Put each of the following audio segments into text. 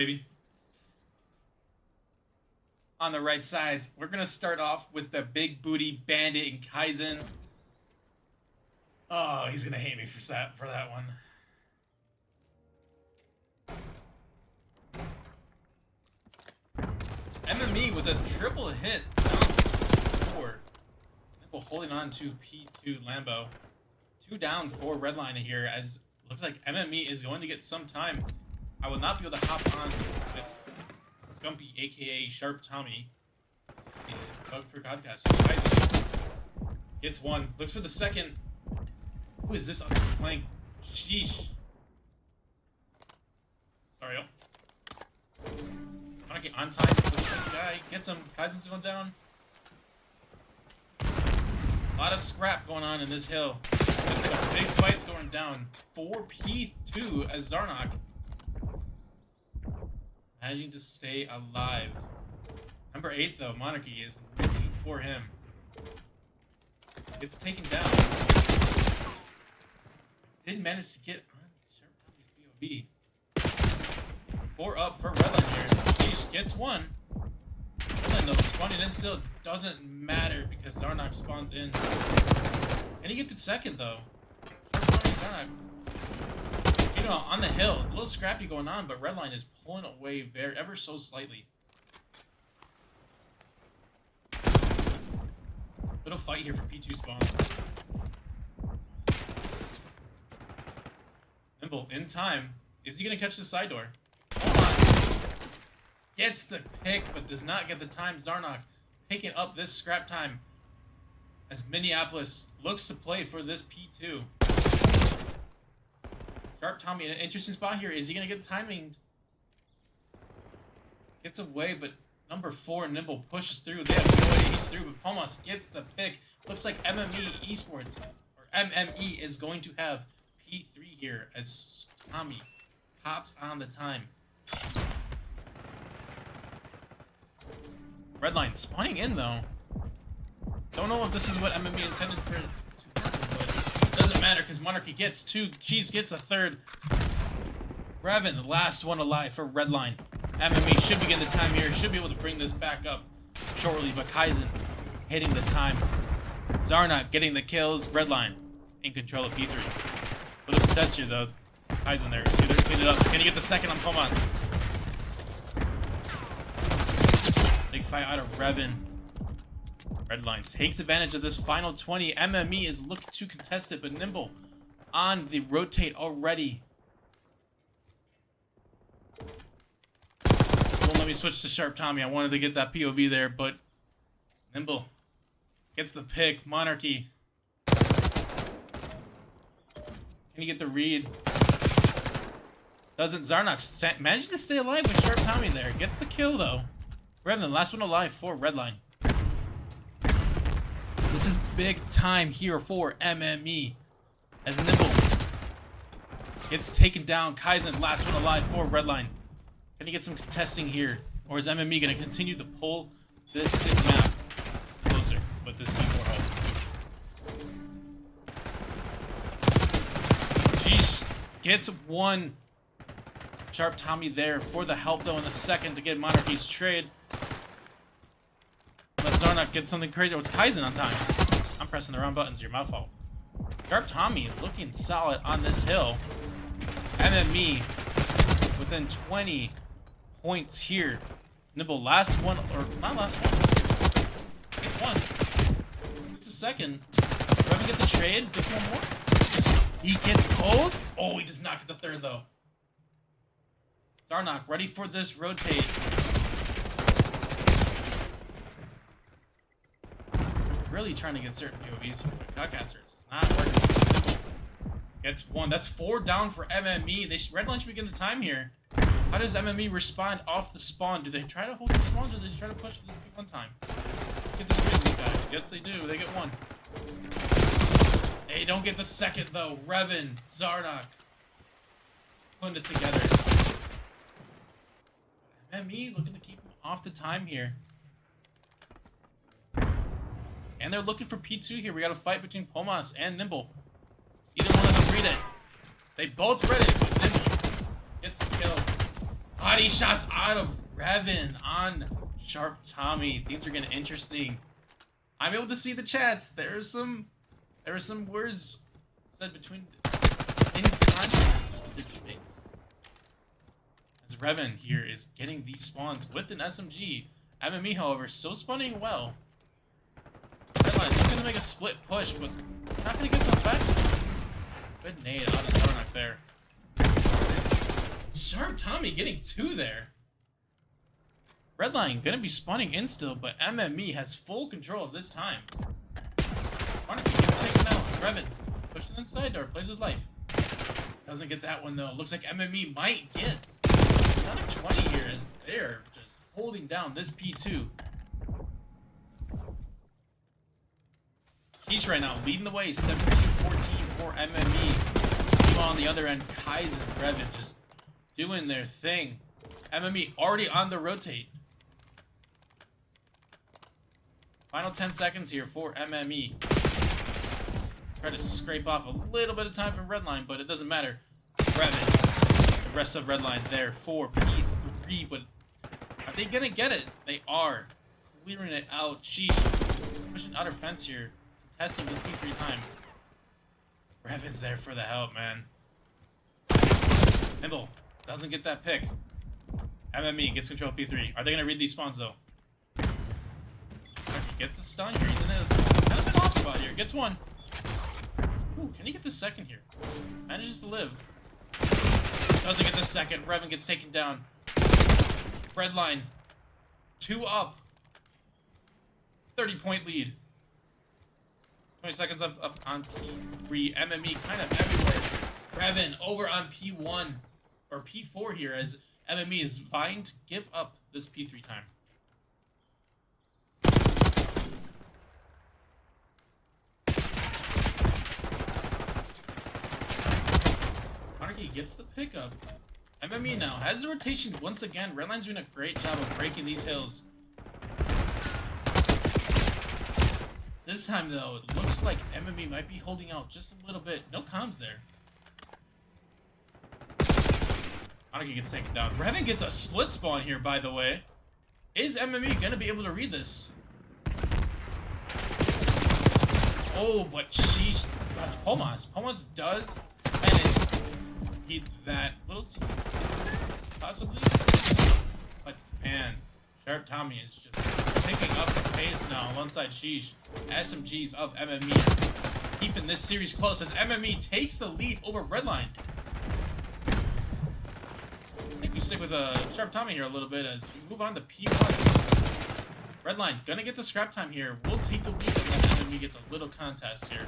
Baby. On the right side, we're gonna start off with the big booty bandit and Kaizen. Oh, he's gonna hate me for that one. MME with a triple hit down 4. Nimble holding on to P2 Lambo. 2 down for Redline here, as looks like MME is going to get some time. I will not be able to hop on with Scumpy, aka Sharp Tommy. Bug for Godcast. Kaizen gets 1. Looks for the second. Who is this on the flank? Sheesh. Sorry, Monnarch on time with this guy. Gets him. Kaizen's going down. A lot of scrap going on in this hill. Looks like a big fight's going down. 4P2 as Zarnok managing to stay alive. Number 8 though, Monnarch is looking for him. Gets taken down. Didn't manage to get on Sharp Tommy's BOV. 4 up for Redline here. Sheesh gets 1. Redline though, spawning in still doesn't matter because Zarnok spawns in. And he get the second though. Zarnok, you know, on the hill, a little scrappy going on, but Redline is pulling away ever so slightly. Little fight here for P2 spawns. Nimble in time. Is he gonna catch the side door? Gets the pick, but does not get the time. Zarnok picking up this scrap time as Minneapolis looks to play for this P2. Sharp Tommy in an interesting spot here. Is he gonna get the timing? Gets away, but number 4 Nimble pushes through. They have no way he's through, but Palmas gets the pick. Looks like MME Esports or MME is going to have P3 here as Tommy pops on the time. Redline spawning in though. Don't know if this is what MME intended for it to happen, but it doesn't matter because Monnarch gets 2. Cheese gets a 3rd. Revan, the last one alive for Redline. MME should begin the time here. Should be able to bring this back up shortly, but Kaizen hitting the time. Zarnok getting the kills. Redline in control of P3. Little contest here though. Kaizen there. Clean it up. Can he get the second on Pomans? Big fight out of Revan. Redline takes advantage of this final 20. MME is looking to contest it, but Nimble on the rotate already. Won't let me switch to Sharp Tommy. I wanted to get that POV there, but Nimble gets the pick. Monnarch. Can you get the read? Doesn't. Zarnok manage to stay alive with Sharp Tommy there. Gets the kill though. Revan, last one alive for Redline. This is big time here for MME as Nimble gets taken down. Kaizen, last one alive for Redline. Can he get some contesting here? Or is MME going to continue to pull this map closer with this P4 hold? Jeez, gets 1. Sharp Tommy there for the help though in the second to get Monnarch's trade. Let Zarnok get something crazy. Oh, it's Kaizen on time. I'm pressing the wrong buttons here. My fault. Sharp Tommy looking solid on this hill. MME within 20 points here. Nimble last one, or not last one. It's 1. It's a second. Revan get the trade. Gets 1 more. He gets both. Oh, he does not get the 3rd though. Zarnok ready for this rotate. Really trying to get certain POVs here, but Godcasters not working. Gets 1. That's 4 down for MME. Redline should begin the time here. How does MME respond off the spawn? Do they try to hold the spawns or do they try to push for this one time? Get this rid of this guy. Yes, they do. They get 1. They don't get the second though. Revan, Zarnok putting it together. MME looking to keep him off the time here. And they're looking for P2 here. We got a fight between Pomas and Nimble. Either one of them read it. They both read it, but Nimble gets the kill. How body shots out of Revan on Sharp Tommy. Things are getting interesting. I'm able to see the chats. There are some words said between in context with the teammates. As Revan here is getting these spawns with an SMG. MME, however, still spawning well. Redline, he's gonna make a split push, but not gonna get some back spawns. Good nade out of Monnarch there. Sharp Tommy getting 2 there. Redline gonna be spawning in still, but MME has full control of this time. Monnarch gets taken out. Revan pushing inside door, plays his life. Doesn't get that one though. Looks like MME might get another 20 here as they're just holding down this P2. He's right now leading the way, 17-14 for MME. Meanwhile, on the other end, Kaizen, Revan just doing their thing. MME already on the rotate. Final 10 seconds here for MME. Try to scrape off a little bit of time from Redline, but it doesn't matter. Revan, the rest of Redline there for P3, but are they gonna get it? They are. Clearing it out. Sheesh. Pushing outer fence here. Testing this P3 time. Revan's there for the help, man. Nimble doesn't get that pick. MME gets control of P3. Are they gonna read these spawns though? He gets a stun here. He's in a kind of an off spot here. Gets one. Ooh, can he get the second here? Manages to live. Doesn't get the second. Revan gets taken down. Redline. 2 up. 30-point lead. 20 seconds up on P3. MME kind of everywhere. Revan over on P1 or P4 here as MME is vying to give up this P3 time. Monnarch gets the pickup. MME now has the rotation once again. Redline's doing a great job of breaking these hills. This time though, it looks like MME might be holding out just a little bit. No comms there. Monnarch gets taken down. Revan gets a split spawn here, by the way. Is MME gonna be able to read this? Oh, but sheesh. That's Pomos. Pomos does manage he that little team, possibly. But man, Sharp Tommy is just picking up the pace now alongside Sheesh. SMGs of MME keeping this series close as MME takes the lead over Redline. I think we stick with Sharp Tommy here a little bit as we move on to P1. Redline gonna get the scrap time here. We'll take the lead unless MME gets a little contest here.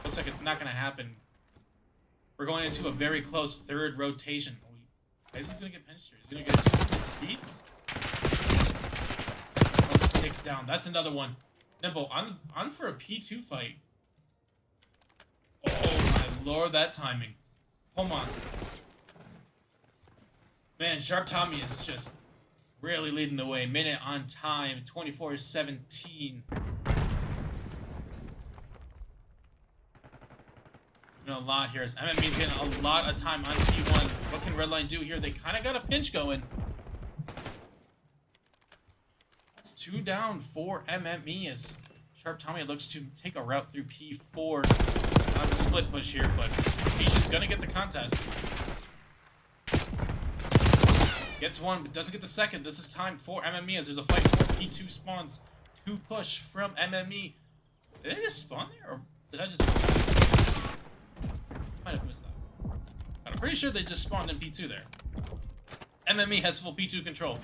Looks like it's not gonna happen. We're going into a very close third rotation. Kaizen's gonna get pinched here. He's gonna get beat. Oh, take it down. That's another one. Nimble on for a P2 fight. Oh my lord, that timing. Pomos. Man, Sharp Tommy is just really leading the way. Minute on time, 24-17. A lot here as MME's getting a lot of time on P1. What can Redline do here? They kind of got a pinch going. That's 2 down for MME as Sharp Tommy looks to take a route through P4. Not a split push here, but he's just gonna get the contest. Gets one, but doesn't get the second. This is time for MME as there's a fight for P2 spawns. 2 push from MME. Did I just spawn there, or did I just... Might have missed that. I'm pretty sure they just spawned in P2 there. MME has full P2 control.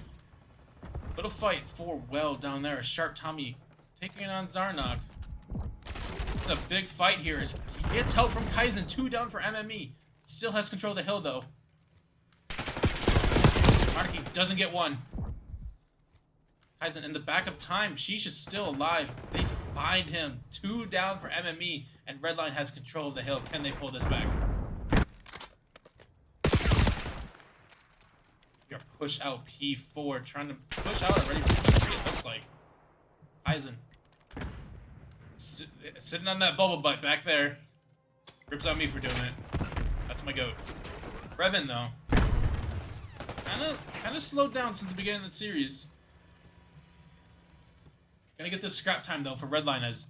Little fight for well down there. Sharp Tommy is taking on Zarnok. It's a big fight here as he gets help from Kaizen. 2 down for MME. Still has control of the hill though. Monnarch doesn't get one. Kaizen in the back of time. Sheesh is still alive. They find him. 2 down for MME, and Redline has control of the hill. Can they pull this back? You're push out P4, trying to push out already for P3, it looks like. Kaizen. Sitting on that bubble butt back there. Rips on me for doing it. That's my goat. Revan, though. kind of slowed down since the beginning of the series. Gonna get this scrap time though for Redline as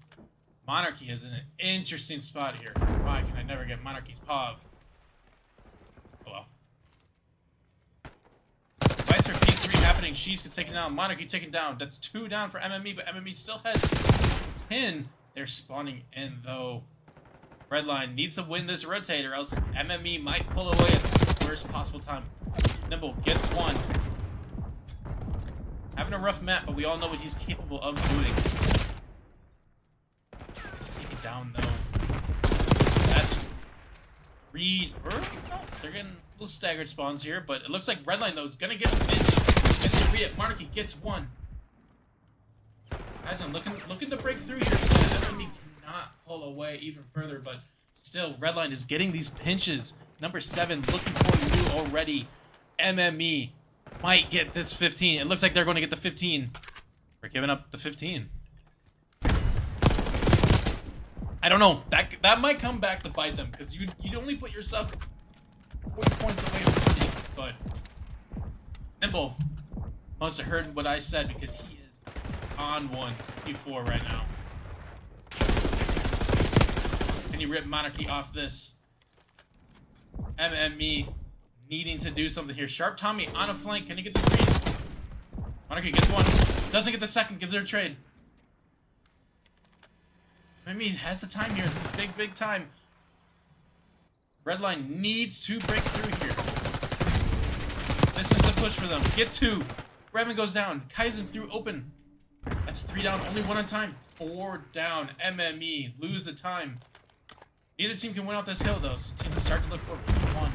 Monarchy is in an interesting spot here. Why can I never get Monarchy's POV? Oh well. Fights for P3 happening. She's taken down. Monarchy taken down. That's 2 down for MME, but MME still has 10. They're spawning in though. Redline needs to win this rotate or else MME might pull away at the worst possible time. Nimble gets 1. Having a rough map, but we all know what he's capable of doing. It's taken down though. That's 3. No, they're getting little staggered spawns here, but it looks like Redline though is gonna get a pinch. And they read it. Monarchy gets 1. Guys, I'm looking to break through here. So enemy cannot pull away even further, but still Redline is getting these pinches. Number 7 looking for you already. MME might get this 15. It looks like they're going to get the 15. We're giving up the 15. I don't know. That might come back to bite them because you'd only put yourself 40 points away from winning. But Nimble must have heard what I said because he is on 1 P4 right now. Can you rip Monarchy off this? MME needing to do something here. Sharp Tommy on a flank. Can he get the read? Monarchy gets 1. Doesn't get the second. Gives her a trade. MME has the time here. This is big, big time. Redline needs to break through here. This is the push for them. Get 2. Revan goes down. Kaizen through open. That's 3 down. Only 1 on time. 4 down. MME lose the time. Neither team can win off this hill though. So team will start to look for P1.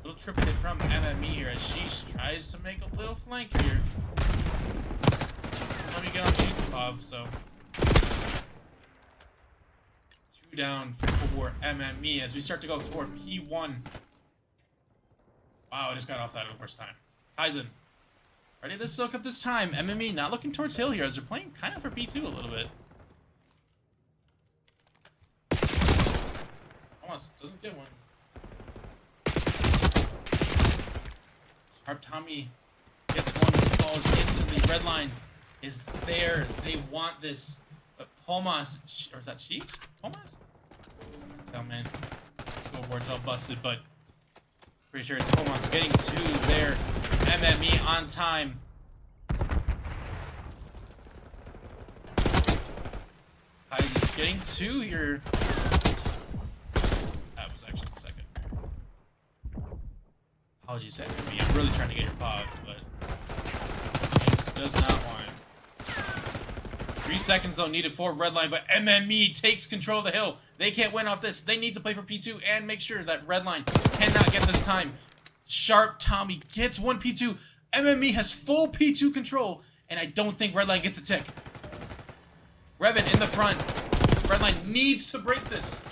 Little triple hit from MME here as she tries to make a little flank here. Let me get on Yusupov, so 2 down for MME as we start to go toward P1. Wow, I just got off that at the worst time. Kaizen ready to soak up this time. MME not looking towards hill here as they're playing kind of for P2 a little bit. Almost doesn't get 1. Sharp Tommy gets 1, falls instantly. Redline is there. They want this. But Pomas, or is that she? Pomas? Oh man. Scoreboard's all busted, but pretty sure it's Pomas getting 2 there. MME on time. Heidi's getting 2 here. That was actually the second. Apologies, MME. I'm really trying to get your pods, but it does not want it. 3 seconds though needed for Redline, but MME takes control of the hill. They can't win off this. They need to play for P2 and make sure that Redline cannot get this time. Sharp Tommy gets 1 P2. MME has full P2 control, and I don't think Redline gets a tick. Revan in the front. Redline needs to break this.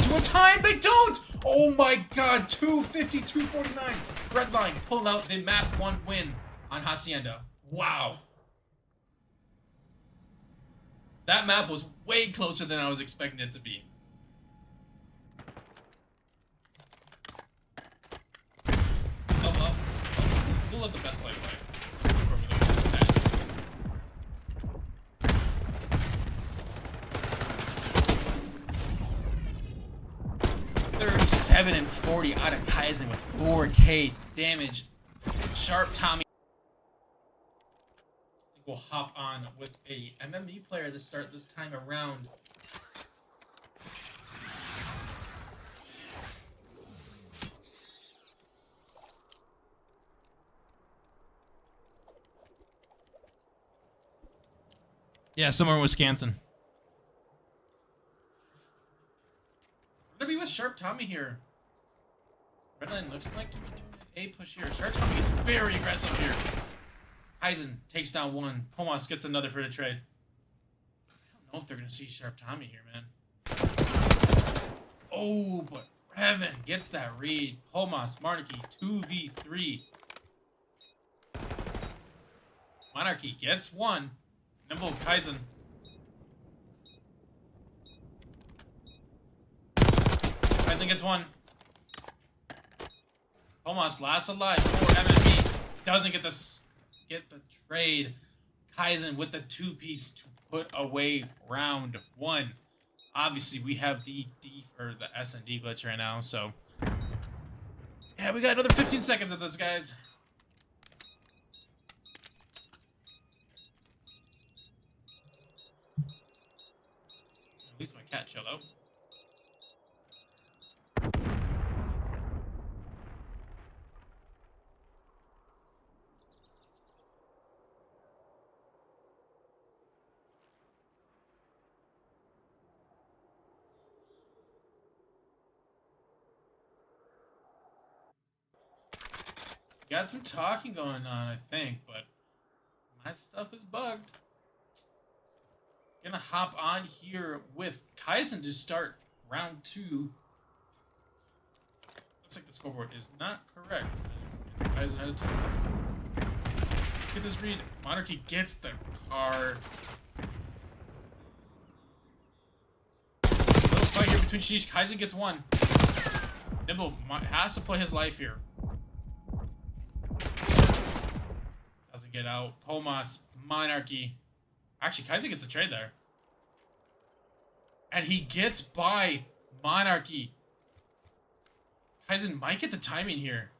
2 at a time, they don't! Oh my god, 250, 249. Redline pull out the map 1 win on Hacienda. Wow. That map was way closer than I was expecting it to be. We'll let the best play play. 37 and 40 out of Kaizen with 4K damage. Sharp Tommy. I think we'll hop on with a MME player to start this time around. Yeah, somewhere in Wisconsin. We're gonna be with Sharp Tommy here. Redline looks like to be doing a push here. Sharp Tommy gets very aggressive here. Kaizen takes down 1. Pomas gets another for the trade. I don't know if they're gonna see Sharp Tommy here, man. Oh, but Revan gets that read. Pomas, Monarchy, 2v3. Monarchy gets 1. Nimble Kaizen. Kaizen gets 1. Tomas last alive for MME. Doesn't get the trade. Kaizen with the 2-piece to put away round 1. Obviously, we have the S&D glitch right now, so yeah, we got another 15 seconds of this, guys. At least my cat chilled out. Got some talking going on, I think, but my stuff is bugged. Gonna hop on here with Kaizen to start round 2. Looks like the scoreboard is not correct. Kaizen had a 2. Look at this read. Monnarch gets the car. Little fight here between Sheesh. Kaizen gets 1. Nimble has to play his life here. Doesn't get out. Tomas, Monnarch. Actually, Kaizen gets a trade there. And he gets by Monnarch. Kaizen might get the timing here.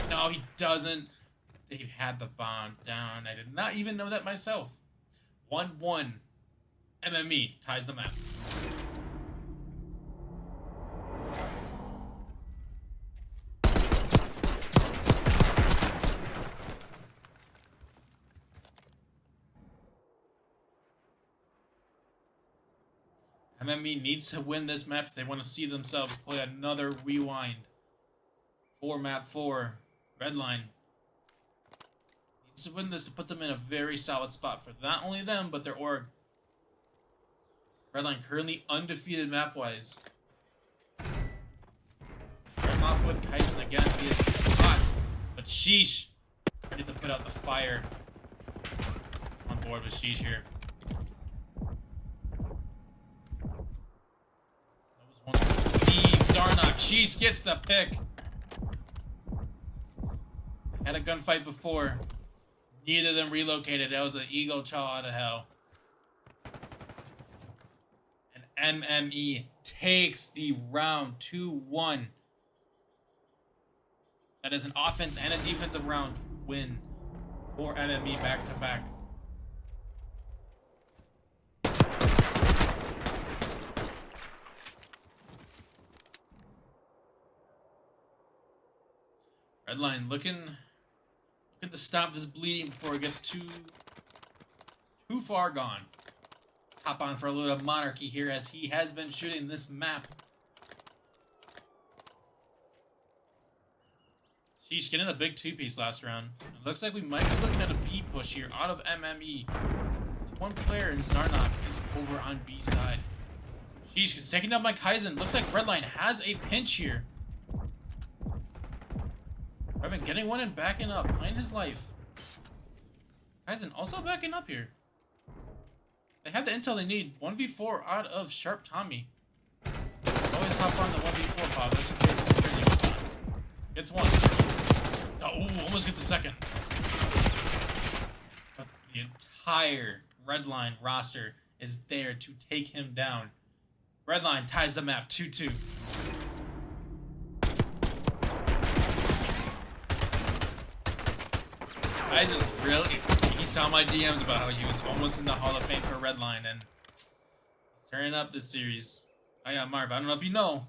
No, he doesn't. They had the bomb down. I did not even know that myself. 1-1. MME ties the map. MME needs to win this map if they want to see themselves play another rewind for map 4. Redline needs to win this to put them in a very solid spot for not only them, but their org. Redline currently undefeated map-wise. Starting off with Kaizen again. He is hot, but Sheesh ready to put out the fire. On board with Sheesh here. Zarnock. Sheesh gets the pick. Had a gunfight before. Neither of them relocated. That was an ego chaw out of hell. And MME takes the round 2-1. That is an offense and a defensive round win for MME back to back. Redline looking to stop this bleeding before it gets too far gone. Hop on for a little Monnarch here as he has been shooting this map. Sheesh, getting a big 2-piece last round. It looks like we might be looking at a B push here out of MME. One player in Zarnock is over on B side. Sheesh is taking down my Kaizen. Looks like Redline has a pinch here. Revan getting one and backing up, playing his life. Kaizen also backing up here. They have the intel they need. 1v4 out of Sharp Tommy. Always hop on the 1v4 pod. Just in case it's really good. Gets one. Oh, almost gets a second. But the entire Redline roster is there to take him down. Redline ties the map 2-2. He saw my DMs about how he was almost in the Hall of Fame for Redline, and he's turning up this series. Oh yeah, Marv, I don't know if you know,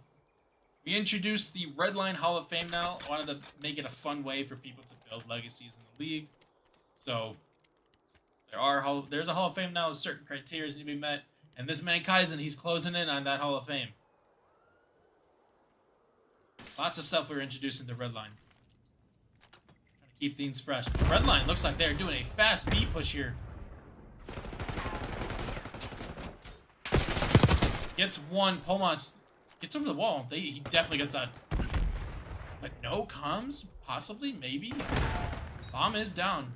we introduced the Redline Hall of Fame now. I wanted to make it a fun way for people to build legacies in the league. So there's a Hall of Fame now with certain criteria need to be met, and this man Kaizen, he's closing in on that Hall of Fame. Lots of stuff we're introducing to Redline. Keep things fresh. Redline looks like they're doing a fast B push here. Gets one. Pomas gets over the wall. He definitely gets that. But no comms? Possibly? Maybe? Bomb is down.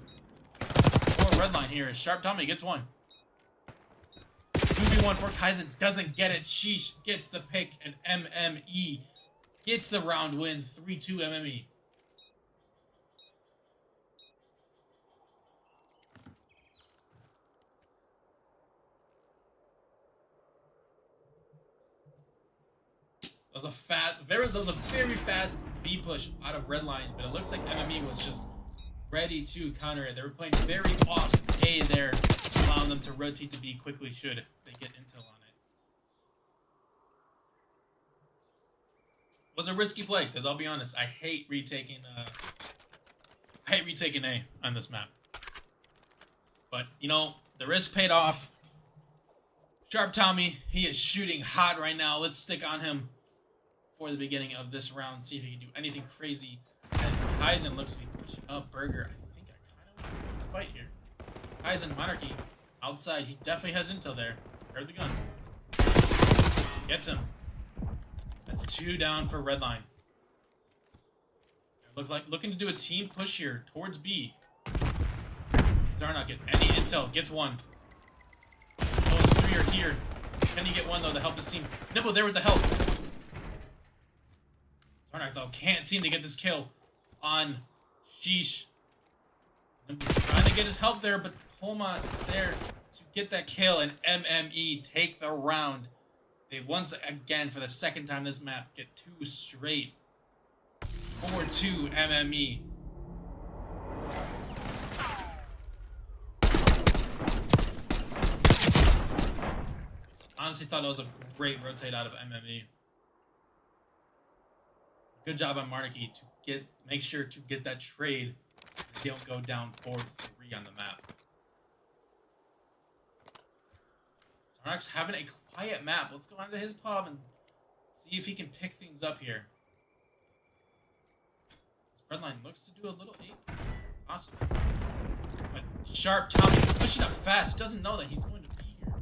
For Redline here. Sharp Tommy gets one. 2v1 2-1 for Kaizen. Doesn't get it. Sheesh gets the pick, and MME gets the round win. 3-2 MME. That was a very fast B push out of Redline, but it looks like MME was just ready to counter it. They were playing very off A there, allowing them to rotate to B quickly should they get intel on it. It was a risky play, because I'll be honest, I hate retaking A on this map. But, you know, the risk paid off. Sharp Tommy, he is shooting hot right now. Let's stick on him for the beginning of this round. See if he can do anything crazy. As Kaizen looks to be pushing up Burger. I think I kind of want to fight here. Kaizen, Monnarch, outside. He definitely has intel there. Heard the gun. Gets him. That's 2 down for Redline. Looking to do a team push here towards B. Zarnok get any intel. Gets 1. Those 3 are here. Can he get 1 though to help his team? Nibble there with the help. Zarnok though can't seem to get this kill on Sheesh. Trying to get his help there, but Tomas is there to get that kill, and MME take the round. They once again, for the second time this map, get 2 straight. 4-2 MME. Honestly thought that was a great rotate out of MME. Good job on Monnarch to make sure to get that trade. They don't go down 4-3 on the map. Monnarch's having a quiet map. Let's go onto his pub and see if he can pick things up here. This Redline looks to do a little 8. Awesome. But Sharp Tommy pushing up fast. Doesn't know that he's going to be here.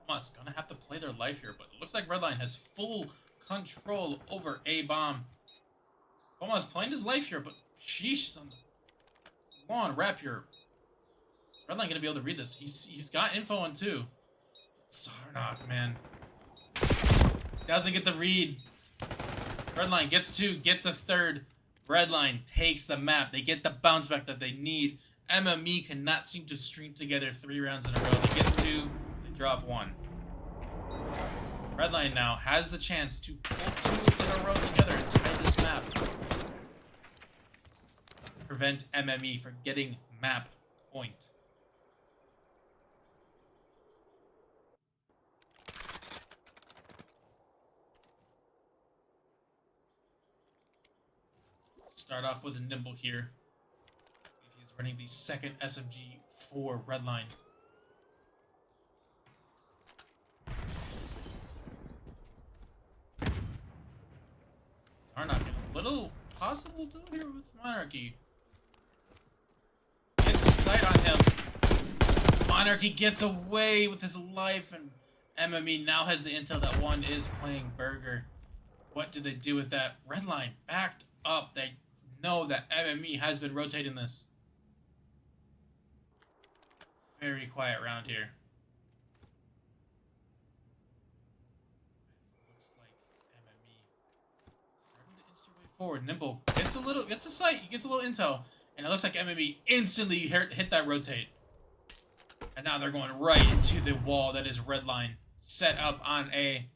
Almost gonna have to play their life here, but it looks like Redline has full control over A bomb. Almost playing his life here, but sheesh, some long rep here. Redline gonna be able to read this. He's got info on 2. Zarnok, man, doesn't get the read. Redline gets 2, gets the 3rd. Redline takes the map. They get the bounce back that they need. MME cannot seem to string together 3 rounds in a row. They get 2, they drop 1. Redline now has the chance to pull 2 in a row together and tie this map. Prevent MME from getting map point. Start off with a Nimble here. He's running the 2nd SMG for Redline. Zarnok getting a little possible to here with Monnarch. Gets the sight on him. Monnarch gets away with his life, and MME now has the intel that 1 is playing Burger. What do they do with that? Redline backed up. They know that MME has been rotating this. Very quiet round here. Looks like MME starting to inch their way forward. Nimble gets a sight. He gets a little intel, and it looks like MME instantly hit that rotate. And now they're going right into the wall that is Redline set up on A.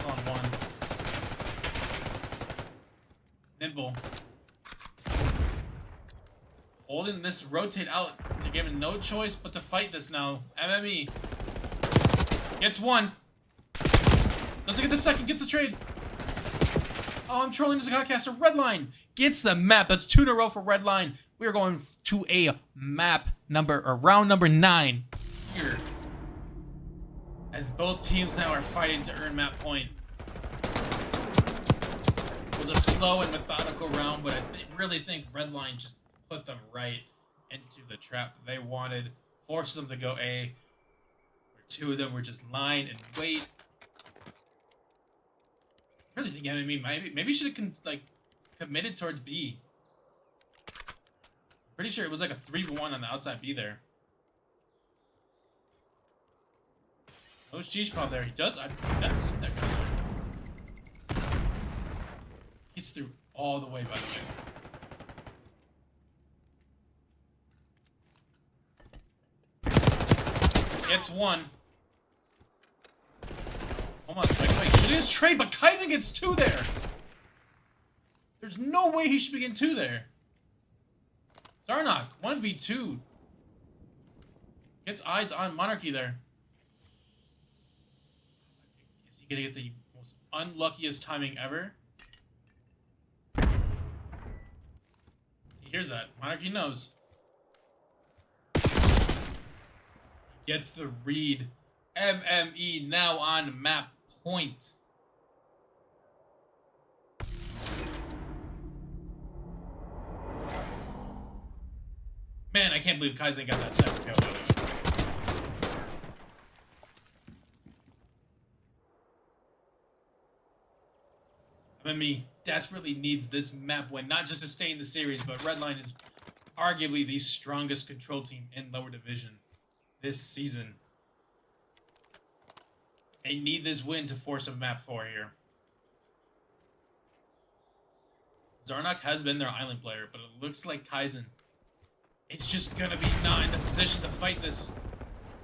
On 1. Nimble holding this rotate out. They're given no choice but to fight this now. MME gets 1. Doesn't get the 2nd. Gets the trade. Oh, I'm trolling this godcaster. Redline gets the map. That's 2 in a row for Redline. We are going to a round number 9 here, as both teams now are fighting to earn map point. It was a slow and methodical round, but I really think Redline just put them right into the trap that they wanted, forced them to go A, where 2 of them were just line and wait. I really think MME maybe should have committed towards B. Pretty sure it was like a 3v1 on the outside B there. No Cheechpaw there. He does. I've never seen that guy there. He's through all the way, by the way. Gets one. Almost like, wait, it is trade, but Kaizen gets two there. There's no way he should be getting two there. Zarnok, 1v2. Gets eyes on Monarchy there. Is he gonna get the most unluckiest timing ever? He hears that. Monarchy knows. Gets the read. MME now on map point. Man, I can't believe Kaizen got that second kill, by the way. MME desperately needs this map win, not just to stay in the series, but Redline is arguably the strongest control team in lower division this season. They need this win to force a map 4 here. Zarnok has been their island player, but it looks like Kaizen it's just gonna be not in the position to fight this.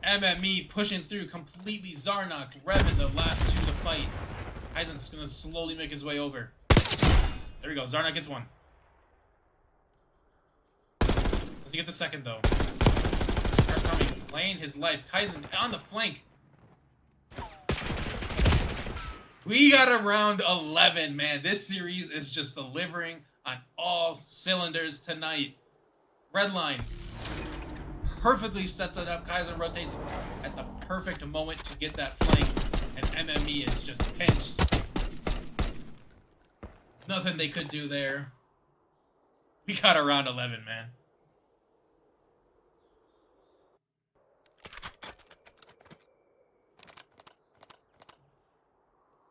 MME pushing through completely. Zarnok, Revan, the last two to fight. Kaizen's gonna slowly make his way over. There we go. Zarnok gets one. Does he get the second though? Starts coming, playing his life. Kaizen on the flank. We got a round 11, man. This series is just delivering on all cylinders tonight. Redline perfectly sets it up. Kaizen rotates at the perfect moment to get that flank, and MME is just pinched. Nothing they could do there. We got a round 11, man.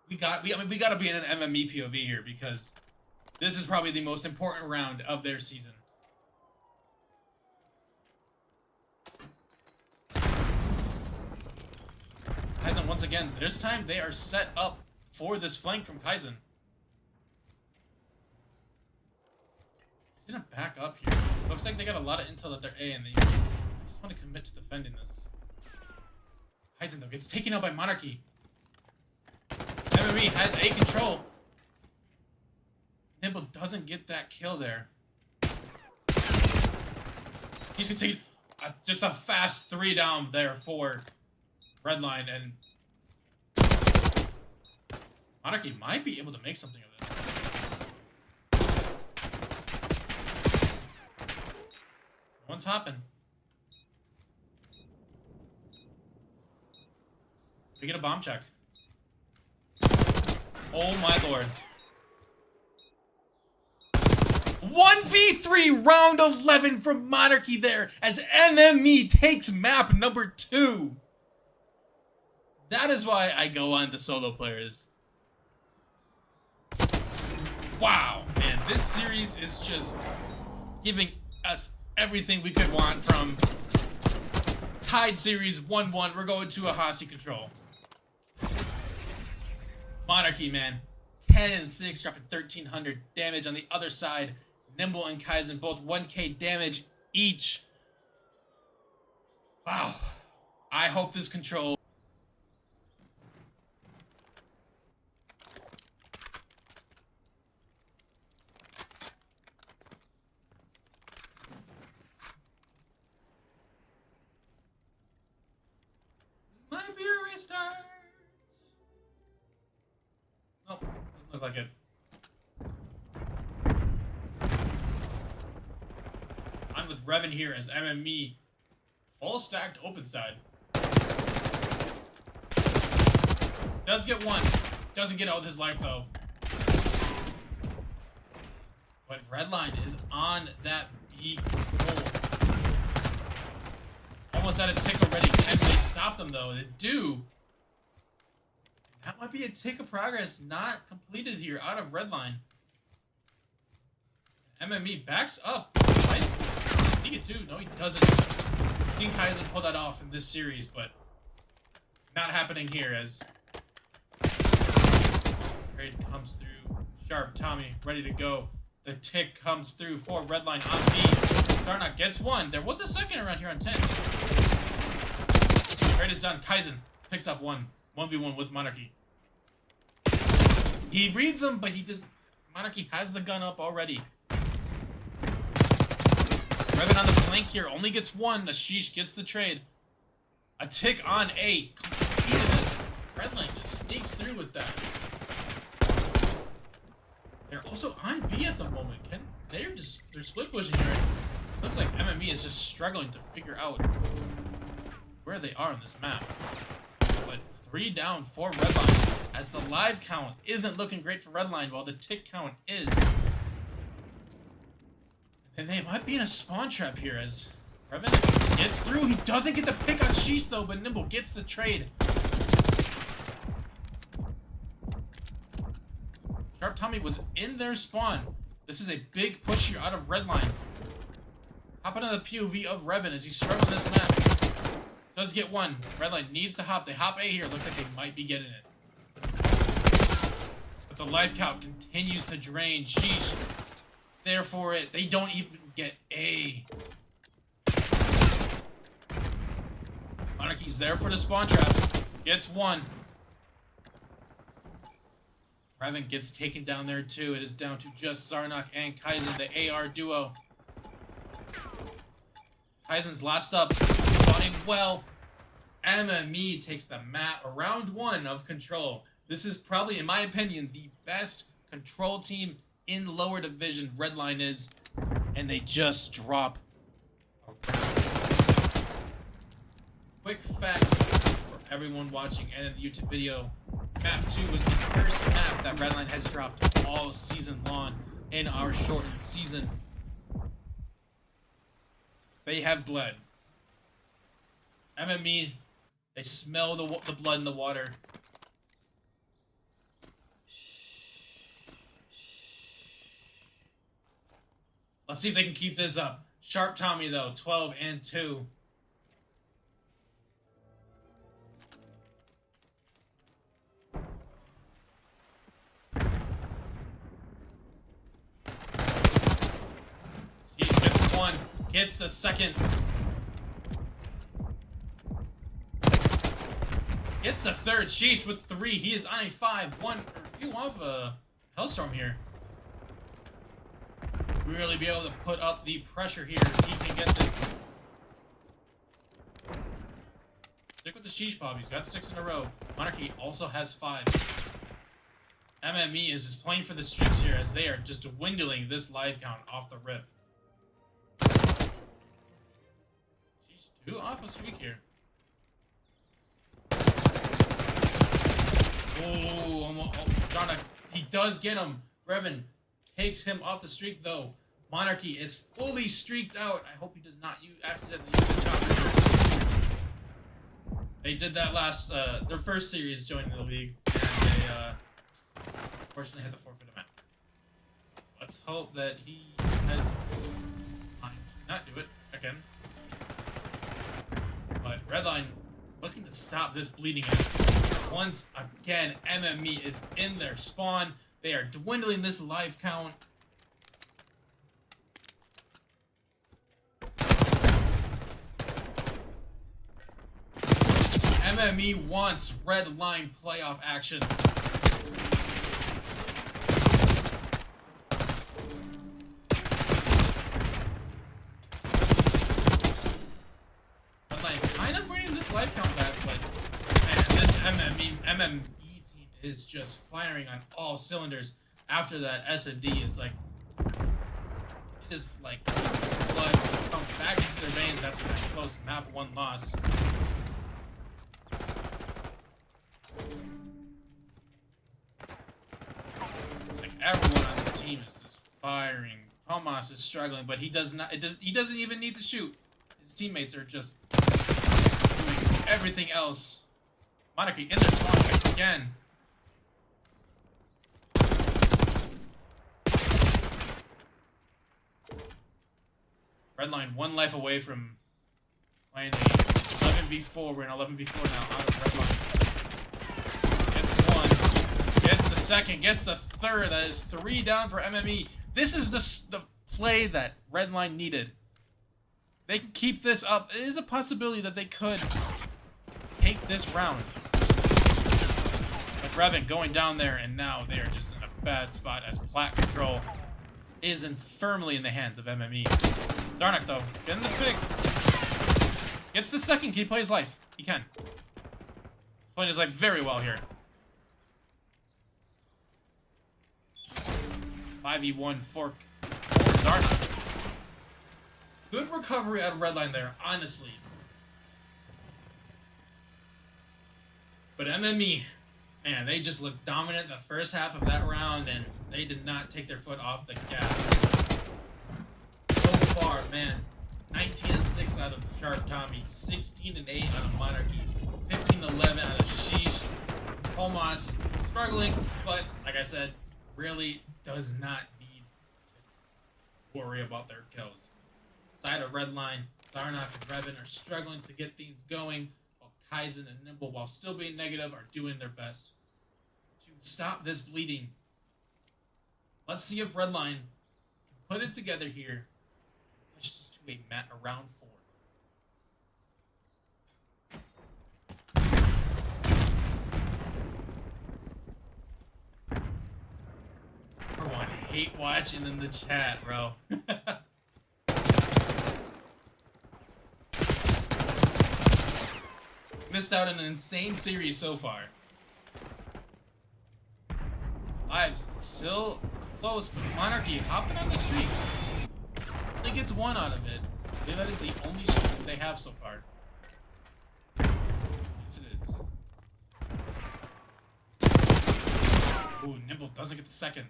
We gotta be in an MME POV here because this is probably the most important round of their season. Kaizen once again, this time they are set up for this flank from Kaizen. He's gonna back up here. Looks like they got a lot of intel that they're A and they just want to commit to defending this. Kaizen though gets taken out by Monarchy. MME has A control. Nimble doesn't get that kill there. He's gonna take just a fast 3 down there for Redline, and Monarchy might be able to make something of this. One's hopping. We get a bomb check. Oh my lord. 1v3 round 11 from Monarchy there as MME takes map number 2. That is why I go on the solo players. Wow, man, this series is just giving us everything we could want from tied series 1-1. We're going to a Hasi control. Monarchy, man, 10 and 6, dropping 1,300 damage on the other side. Nimble and Kaizen both 1k damage each. Wow. I hope this control might be a restart. Nope, doesn't look like it. I'm with Revan here as MME full stacked open side. Does get one. Doesn't get out with his life though. But Redline is on that B goal. Almost at a tick already. Can they stop them though? They do. That might be a tick of progress not completed here out of Redline. MME backs up. sneak it too? No, he doesn't. I think Kaizen pulled that off in this series, but not happening here as trade comes through. Sharp Tommy ready to go. The tick comes through for Redline on B. Zarnak gets one. There was a second around here on 10. Trade is done. Kaizen picks up one. 1v1 with Monnarch. He reads him, but he just... Monnarch has the gun up already. Revan on the flank here only gets one. Ashish gets the trade. A tick on A. Redline just sneaks through with that. They're also on B at the moment. They're split pushing here. Looks like MME is just struggling to figure out where they are on this map. But 3 down for Redline as the live count isn't looking great for Redline while the tick count is. And they might be in a spawn trap here as Revan gets through. He doesn't get the pick on Sheesh though, but Nimble gets the trade. Sharp Tommy was in their spawn. This is a big push here out of Redline. Hop into the POV of Revan as he's struggling this map. Does get one. Redline needs to hop. They hop A here. Looks like they might be getting it. But the life count continues to drain. Sheesh. There for it. They don't even get A. Monarchy's there for the spawn traps. Gets one. Revan gets taken down there too. It is down to just Zarnak and Kaizen, the AR duo. Kaizen's last up, spawning well. MME takes the map, round 1 of Control. This is probably, in my opinion, the best Control team in lower division. Redline is, and they just drop a round. Quick fact for everyone watching and in the YouTube video. Map 2 was the first map that Redline has dropped all season long in our shortened season. They have bled. MME, they smell the blood in the water. Let's see if they can keep this up. Sharp Tommy though, 12 and 2. He gets one, gets the second. Gets the third. Sheesh with 3. He is on a 5-1. A few off a Hellstorm here. Really be able to put up the pressure here if he can get this. Stick with the Sheesh Pop. He's got 6 in a row. Monarchy also has 5. MME is just playing for the streaks here as they are just dwindling this live count off the rip. Sheesh 2 off a streak here. Oh, Zarnak, he does get him. Revan takes him off the streak though. Monarchy is fully streaked out. I hope he does not accidentally use the chopper. They did that last, their first series joining the league, and they unfortunately had to forfeit a map. Let's hope that he has time to not do it again. But Redline looking to stop this bleeding edge. Once again, MME is in their spawn. They are dwindling this life count. MME wants Redline playoff action. Redline kind of bringing this life count back, but MME team is just firing on all cylinders. After that S&D, it's like it is like blood comes back into their veins after that close map 1 loss. It's like everyone on this team is just firing. Tomas is struggling, but he doesn't even need to shoot. His teammates are just doing everything else. Monarchy in their spawn again. Redline 1 life away from playing a 11v4. We're in 11v4 now out of Redline. Gets one. Gets the second. Gets the third. That is 3 down for MME. This is the play that Redline needed. They can keep this up. It is a possibility that they could take this round. But Revan going down there, and now they are just in a bad spot as plat control is firmly in the hands of MME. Monnarch, though, getting the pick. Gets the second. Can he play his life? He can. Playing his life very well here. 5v1 fork. Monnarch. Good recovery out of Redline there, honestly. But MME, man, they just looked dominant the first half of that round, and they did not take their foot off the gas. So far, man, 19-6 out of Sharp Tommy, 16-8 out of Monarchy, 15-11 out of Sheesh. Almost struggling, but like I said, really does not need to worry about their kills. Side of Redline, Zarnock and Revan are struggling to get things going, while Kaizen and Nimble, while still being negative, are doing their best to stop this bleeding. Let's see if Redline can put it together here. Push this to a round 4. Everyone hate watching in the chat, bro. Missed out on an insane series so far. Lives still close, but Monarchy hopping on the streak. Only gets 1 out of it. I believe that is the only streak they have so far. Yes, it is. Ooh, Nimble doesn't get the second.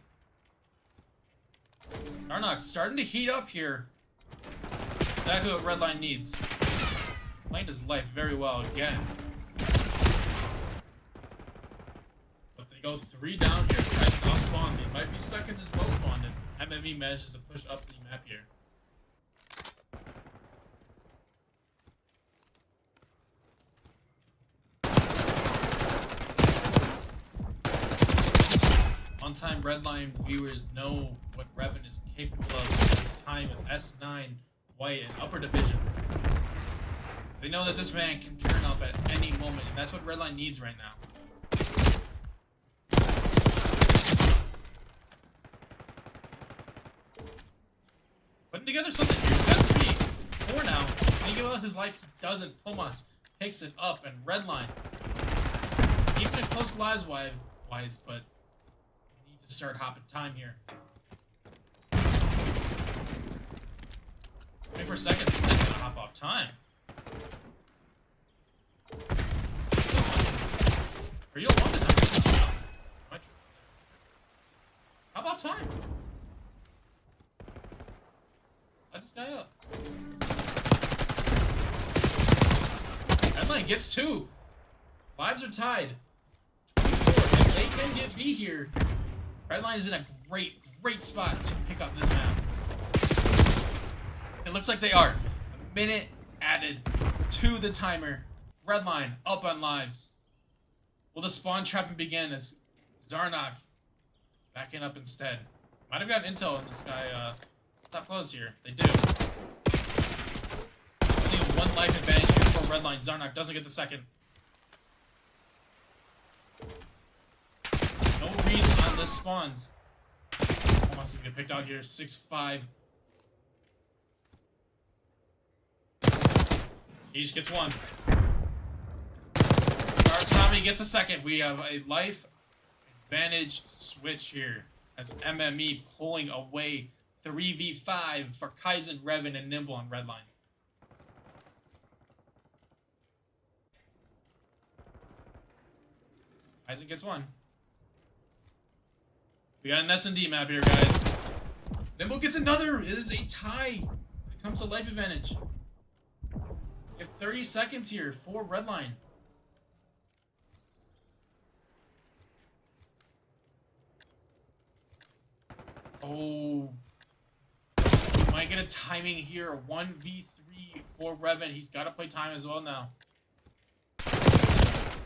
Zarnock starting to heat up here. Exactly what Redline needs. Playing his life very well again. But they go 3 down here. Guys off spawn. They might be stuck in this low spawn if MME manages to push up the map here. On-time Redline viewers know what Revan is capable of at this time with S9, White, and Upper Division. They know that this man can turn up at any moment, and that's what Redline needs right now. Putting together something here. That's 3-4 now. Can he give up his life? He doesn't. Pumas picks it up, and Redline, keeping it close lives-wise, but we need to start hopping time here. 24 seconds. That's gonna hop off time. Or you don't want the time. How about time? Let this guy up. Redline gets 2. Lives are tied. 24. If they can get B here, Redline is in a great spot to pick up this map. It looks like they are. A minute added to the timer. Redline up on lives. Will the spawn trapping begin as Zarnock is backing up instead? Might have gotten intel on this guy top close here. They do. Only 1 life advantage here for Redline. Zarnock doesn't get the second. No read on this spawns. Almost gonna get picked out here. 6-5. He just gets 1. Tommy gets a second. We have a life advantage switch here as MME pulling away 3v5 for Kaizen, Revan, and Nimble on Redline. Kaizen gets 1. We got an S&D map here, guys. Nimble gets another. It is a tie when it comes to life advantage. We have 30 seconds here for Redline. Oh. might get a timing here. 1v3 for Revan. He's got to play time as well now.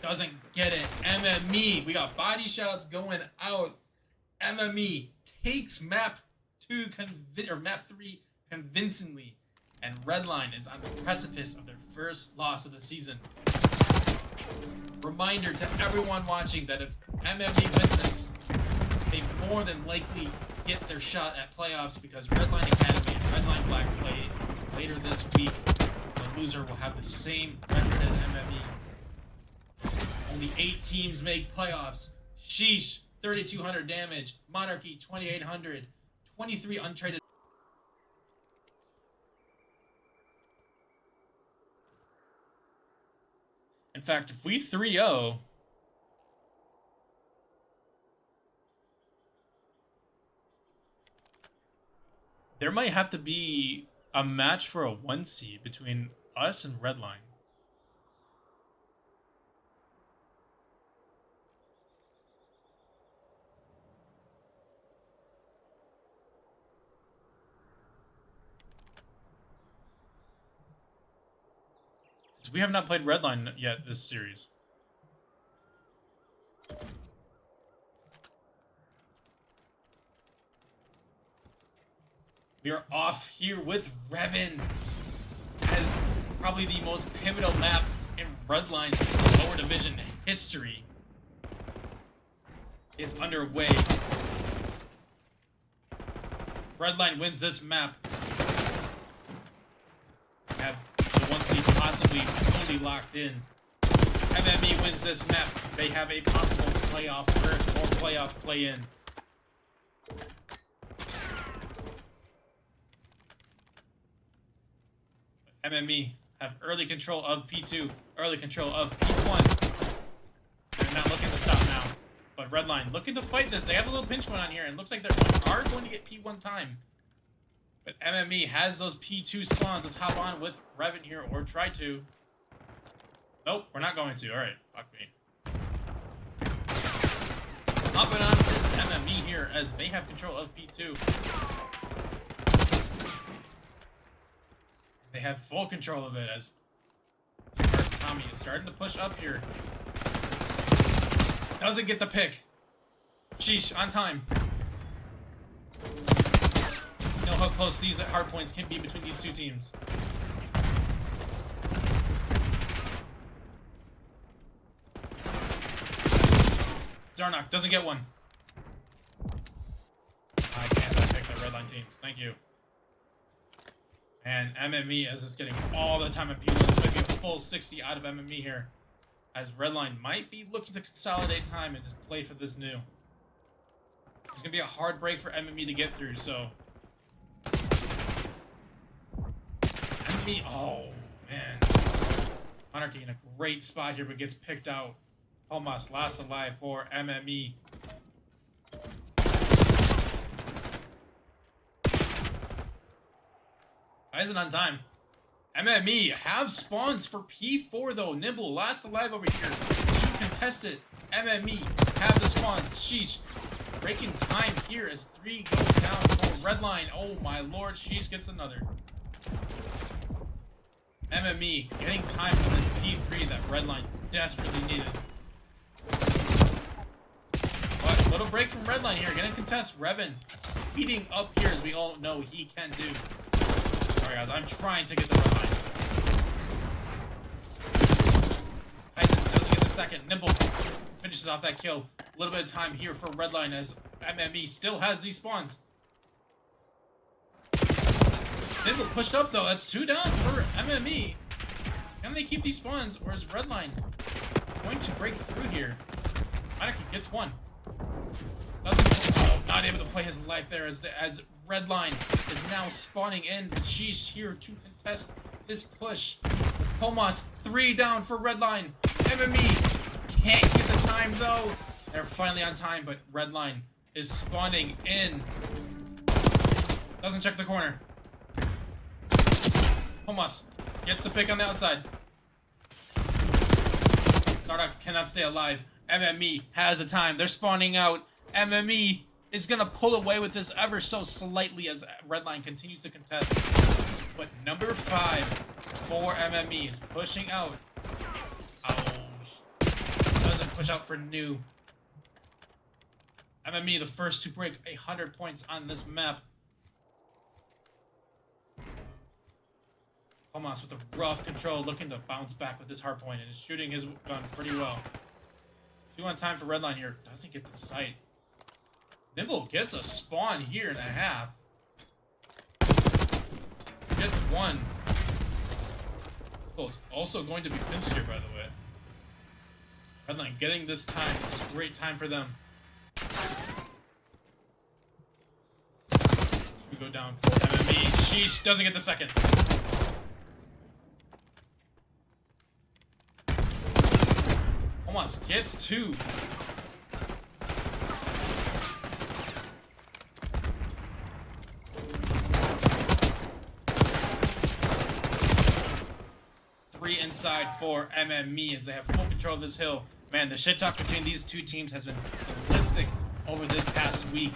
Doesn't get it. MME. We got body shots going out. MME takes map 2 map 3 convincingly. And Redline is on the precipice of their first loss of the season. Reminder to everyone watching that if MME wins this, they more than likely get their shot at playoffs because Redline Academy and Redline Black play later this week. The loser will have the same record as MME. Only 8 teams make playoffs. Sheesh, 3,200 damage. Monarchy, 2,800. 23 untraded. In fact, if we 3-0, there might have to be a match for a 1 seed between us and Redline. We have not played Redline yet this series. We are off here with Revan as probably the most pivotal map in Redline's lower division history is underway. Redline wins this map. Have the 1 seed possibly fully locked in. MME wins this map. They have a possible playoff berth or playoff play-in. MME have early control of P2, early control of P1. They're not looking to stop now. But Redline looking to fight this. They have a little pinch going on here, and looks like they are going to get P1 time. But MME has those P2 spawns. Let's hop on with Revan here, or try to. Nope, we're not going to. Alright, fuck me. Hopping on with MME here as they have control of P2. They have full control of it as Tommy is starting to push up here. Doesn't get the pick. Sheesh, on time. You know how close these hard points can be between these two teams. Zarnok doesn't get one. I can't pick the Redline teams. Thank you. And MME as it's getting all the time at P1. This might be a full 60 out of MME here. As Redline might be looking to consolidate time and just play for this new. It's going to be a hard break for MME to get through, so. MME, oh, man. Monnarch in a great spot here, but gets picked out. Almost last alive for MME. Isn't on time. MME have spawns for P4 though. Nimble last alive over here. To contest it. MME have the spawns. Sheesh. Breaking time here as 3 go down for Redline. Oh my lord. Sheesh gets another. MME getting time for this P3 that Redline desperately needed. But a little break from Redline here. Gonna contest Revan. Beating up here as we all know he can do. Sorry guys, I'm trying to get the Redline. Heisen doesn't get the second. Nimble finishes off that kill. A little bit of time here for Redline as MME still has these spawns. Nimble pushed up though. That's 2 down for MME. Can they keep these spawns or is Redline going to break through here? Monnarch gets 1. Not able to play his life there as Redline is now spawning in. But sheesh here to contest this push. Homos 3 down for Redline. MME can't get the time though. They're finally on time, but Redline is spawning in. Doesn't check the corner. Homos gets the pick on the outside. Monnarch cannot stay alive. MME has the time. They're spawning out. MME is going to pull away with this ever so slightly as Redline continues to contest. But number 5 for MME is pushing out. Oh, doesn't push out for new. MME, the first to break 100 points on this map. Almost with a rough control, looking to bounce back with this hardpoint and is shooting his gun pretty well. 2 on time for Redline here. Doesn't get the sight. Nimble gets a spawn here and a half. Gets 1. Nimble's also going to be pinched here, by the way. Redline getting this time. This is a great time for them. We go down for MME. Sheesh, doesn't get the second. Almost gets 2. Inside for MME as they have full control of this hill. Man, the shit talk between these two teams has been ballistic over this past week.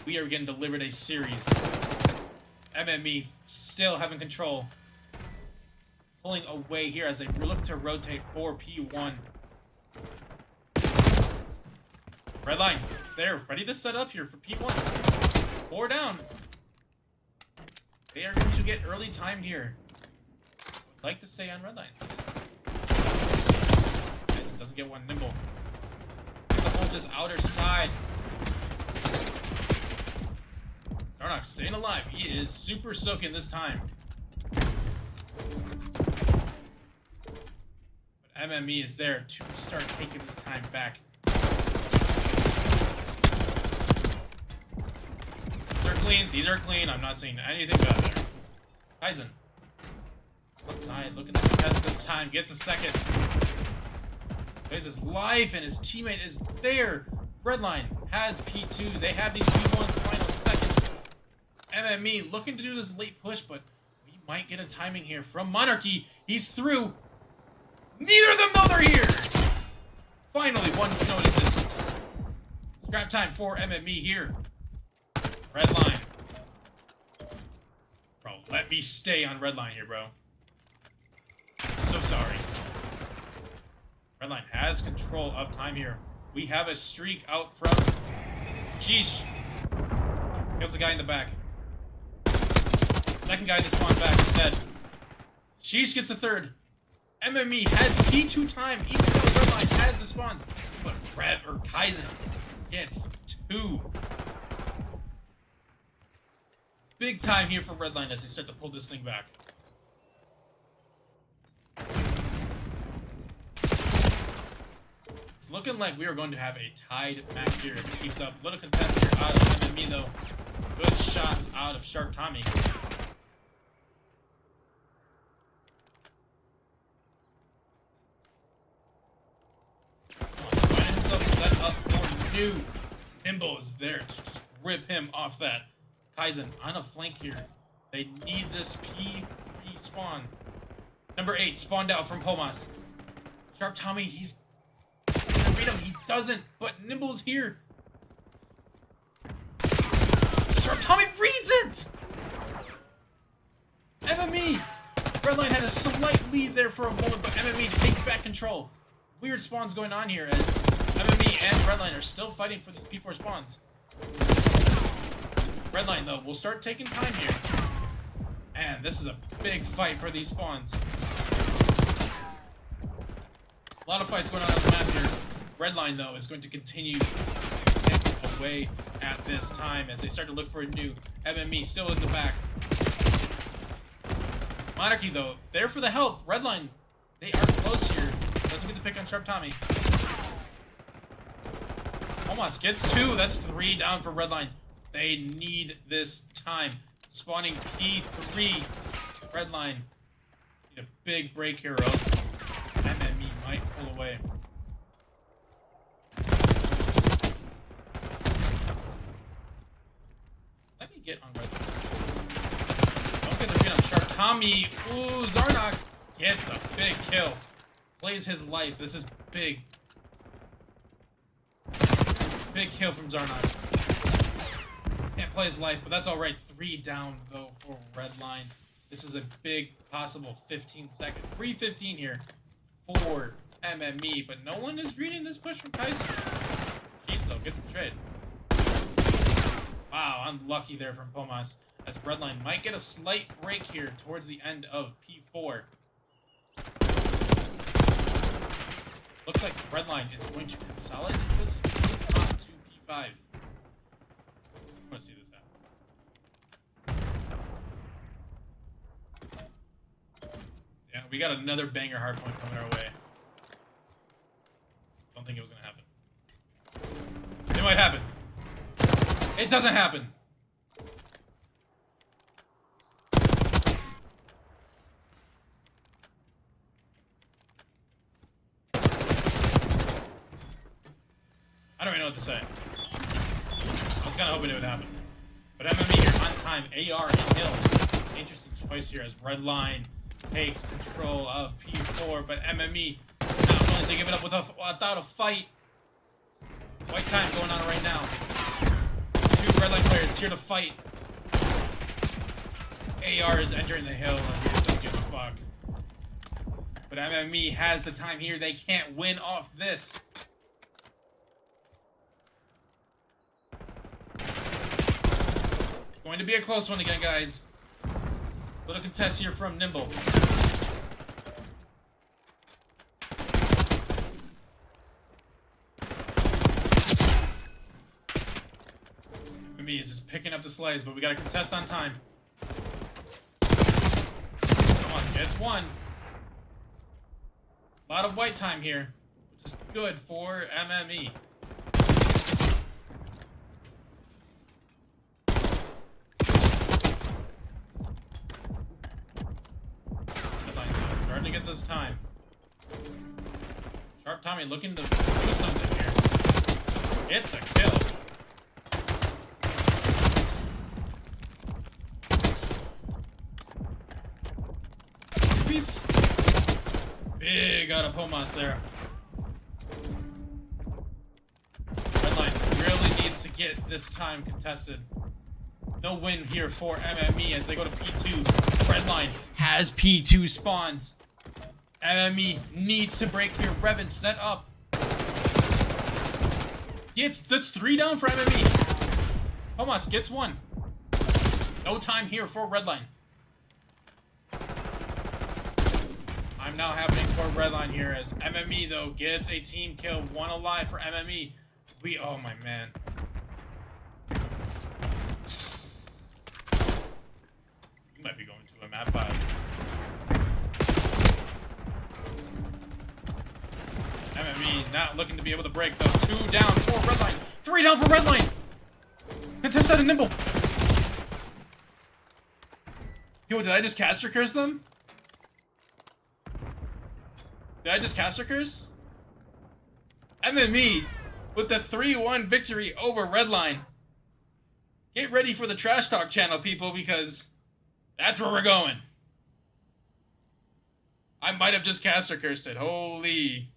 We are getting delivered a series. MME still having control. Pulling away here as they look to rotate for P1. Redline is there, ready to set up here for P1. 4 down. They are going to get early time here. Like to stay on Redline. Doesn't get 1 Nimble. To hold this outer side. Monnarch staying alive. He is super soaking this time. But MME is there to start taking this time back. These are clean. These are clean. I'm not seeing anything bad there. Kaizen. Outside, looking to contest this time, gets a second. Plays his life, and his teammate is there. Redline has P2. They have these P1 final seconds. MME looking to do this late push, but we might get a timing here from Monnarch. He's through. Neither of them know they're here. Finally, one notices. Scrap time for MME here. Redline. Bro, let me stay on Redline here, bro. So sorry. Redline has control of time here. We have a streak out from Sheesh. Kills the guy in the back. Second guy in the spawn back is dead. Sheesh gets the third. MME has P2 time, even though Redline has the spawns. But Kaizen gets 2. Big time here for Redline as they start to pull this thing back. It's looking like we are going to have a tied match here if it keeps up. Little contest here out of MME though. Good shots out of Sharp Tommy. Finding himself set up for new. Nimble is there to just rip him off that. Kaizen on a flank here. They need this P3 spawn. Number 8 spawned out from Pomas. Sharp Tommy, he's read him. He doesn't, but Nimble's here. Sharp Tommy reads it! MME! Redline had a slight lead there for a moment, but MME takes back control. Weird spawns going on here as MME and Redline are still fighting for these P4 spawns. Redline, though, will start taking time here. And this is a big fight for these spawns. A lot of fights going on the map here. Redline, though, is going to continue to pick away at this time as they start to look for a new. MME still in the back. Monnarch, though, there for the help. Redline, they are close here. Doesn't get the pick on Sharp Tommy. Almost gets 2. That's 3 down for Redline. They need this time. Spawning P3. Redline need a big break here, or else MME might pull away. Let me get on Redline. Don't get the read on Sharp Tommy. Ooh, Zarnock gets a big kill. Plays his life. This is big. Big kill from Zarnock. play his life, but that's all right. 3 down, though, for Redline. This is a big possible 15-second. Free 15 here for MME, but no one is reading this push from Kaiser. Jeez, though, gets the trade. Wow, unlucky there from Pomas, as Redline might get a slight break here towards the end of P4. Looks like Redline is going to consolidate this and move on to P5. I want to see this happen. Yeah, we got another banger hardpoint coming our way. Don't think it was going to happen. It might happen. It doesn't happen. I don't even know what to say. I was kind of hoping it would happen. But MME here on time. AR and Hill. Interesting choice here as Redline takes control of P4. But MME not willing to give it up without a fight. White time going on right now. 2 Redline players here to fight. AR is entering the hill and he just doesn't give a fuck. But MME has the time here. They can't win off this. Going to be a close one again, guys. Little contest here from Nimble. Me is just picking up the slays, but we got a contest on time. Come on, gets one. A lot of white time here, which is good for MME. Starting to get this time. Sharp Tommy looking to do something here. It's the kill. Big out of Pomas there. Redline really needs to get this time contested. No win here for MME as they go to P2. Redline has P2 spawns. MME needs to break here. Revan set up. That's 3 down for MME. Pomas gets 1. No time here for Redline. I'm now happening for Redline here as MME, though, gets a team kill. 1 alive for MME. Oh, my man. We might be going to a map 5. MME not looking to be able to break, though. 2 down for Redline. 3 down for Redline. Contest out of Nimble. Yo, did I just caster curse them? Did I just caster curse? MME with the 3-1 victory over Redline. Get ready for the Trash Talk channel, people, because that's where we're going. I might have just caster cursed it. Holy.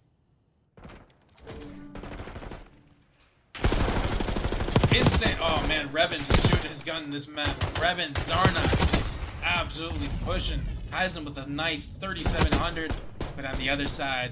Insane. Oh, man. Revan just shooting his gun in this map. Revan, Zarna just absolutely pushing. Ties him with a nice 3,700. But on the other side,